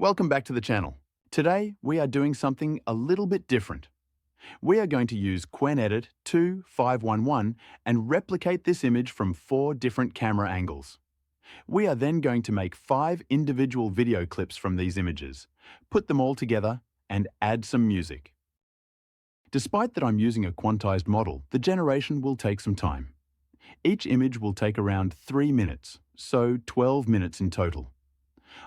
Welcome back to the channel. Today, we are doing something a little bit different. We are going to use Qwen Edit 2511 and replicate this image from 4 different camera angles. We are then going to make 5 individual video clips from these images, put them all together, and add some music. Despite that I'm using a quantized model, the generation will take some time. Each image will take around 3 minutes, so 12 minutes in total.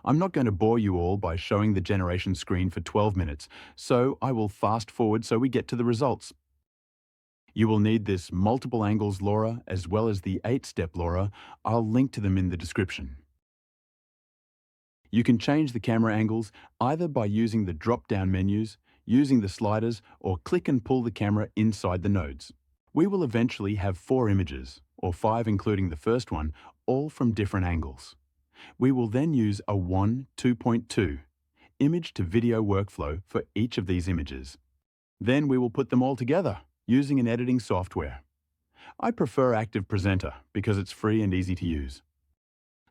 I'm not going to bore you all by showing the generation screen for 12 minutes, so I will fast forward so we get to the results. You will need this multiple angles LoRa as well as the 8-step LoRa. I'll link to them in the description. You can change the camera angles either by using the drop-down menus, using the sliders, or click and pull the camera inside the nodes. We will eventually have 4 images, or 5 including the first one, all from different angles. We will then use a WAN 2.2 image-to-video workflow for each of these images. Then we will put them all together using an editing software. I prefer ActivePresenter because it's free and easy to use.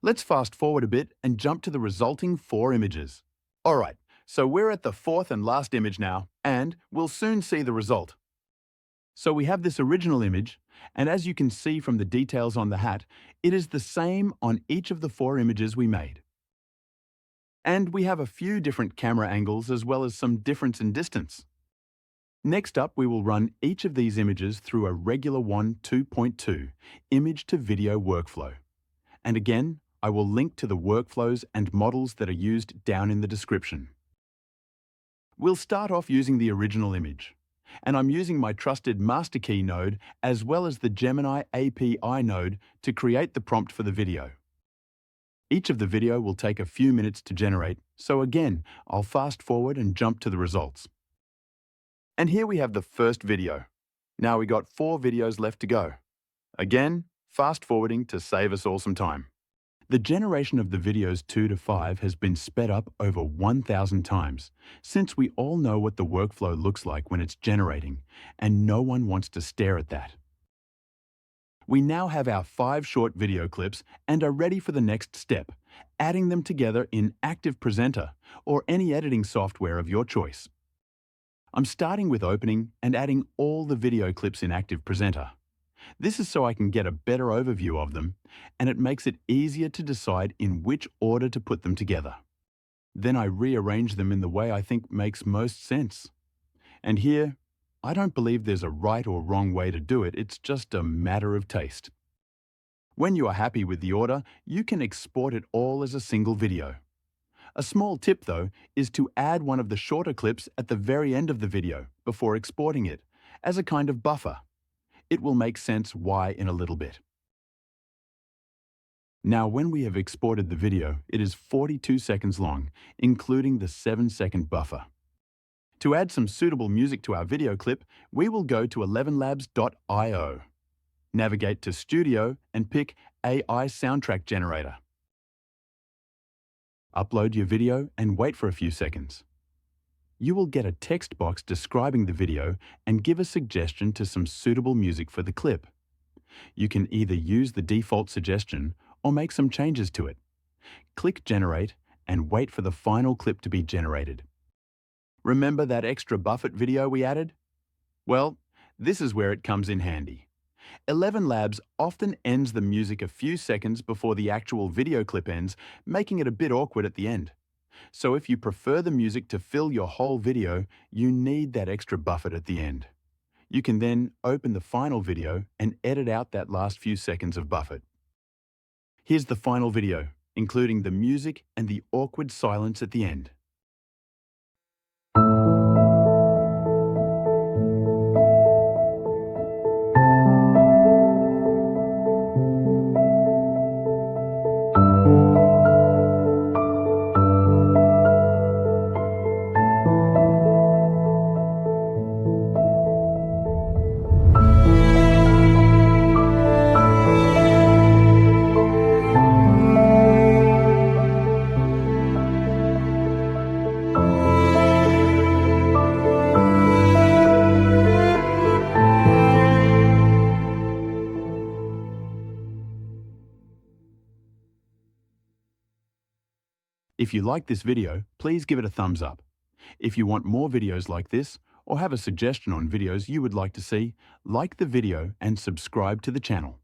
Let's fast forward a bit and jump to the resulting 4 images. Alright, so we're at the 4th and last image now, and we'll soon see the result. So we have this original image, and as you can see from the details on the hat, it is the same on each of the 4 images we made. And we have a few different camera angles as well as some difference in distance. Next up, we will run each of these images through a regular WAN 2.2 image-to-video workflow. And again, I will link to the workflows and models that are used down in the description. We'll start off using the original image. And I'm using my trusted master key node as well as the Gemini API node to create the prompt for the video. Each of the video will take a few minutes to generate, so again, I'll fast forward and jump to the results. And here we have the first video. Now we got 4 videos left to go. Again, fast forwarding to save us all some time. The generation of the videos 2 to 5 has been sped up over 1,000 times, since we all know what the workflow looks like when it's generating, and no one wants to stare at that. We now have our 5 short video clips and are ready for the next step, adding them together in ActivePresenter or any editing software of your choice. I'm starting with opening and adding all the video clips in ActivePresenter. This is so I can get a better overview of them, and it makes it easier to decide in which order to put them together. Then I rearrange them in the way I think makes most sense. And here, I don't believe there's a right or wrong way to do it, it's just a matter of taste. When you are happy with the order, you can export it all as a single video. A small tip, though, is to add one of the shorter clips at the very end of the video before exporting it, as a kind of buffer. It will make sense why in a little bit. Now, when we have exported the video, it is 42 seconds long, including the 7-second buffer. To add some suitable music to our video clip, we will go to ElevenLabs.io. Navigate to Studio and pick AI Soundtrack Generator. Upload your video and wait for a few seconds. You will get a text box describing the video and give a suggestion to some suitable music for the clip. You can either use the default suggestion or make some changes to it. Click Generate and wait for the final clip to be generated. Remember that extra buffered video we added? Well, this is where it comes in handy. ElevenLabs often ends the music a few seconds before the actual video clip ends, making it a bit awkward at the end. So if you prefer the music to fill your whole video, you need that extra buffer at the end. You can then open the final video and edit out that last few seconds of buffer. Here's the final video, including the music and the awkward silence at the end. If you like this video, please give it a thumbs up. If you want more videos like this, or have a suggestion on videos you would like to see, like the video and subscribe to the channel.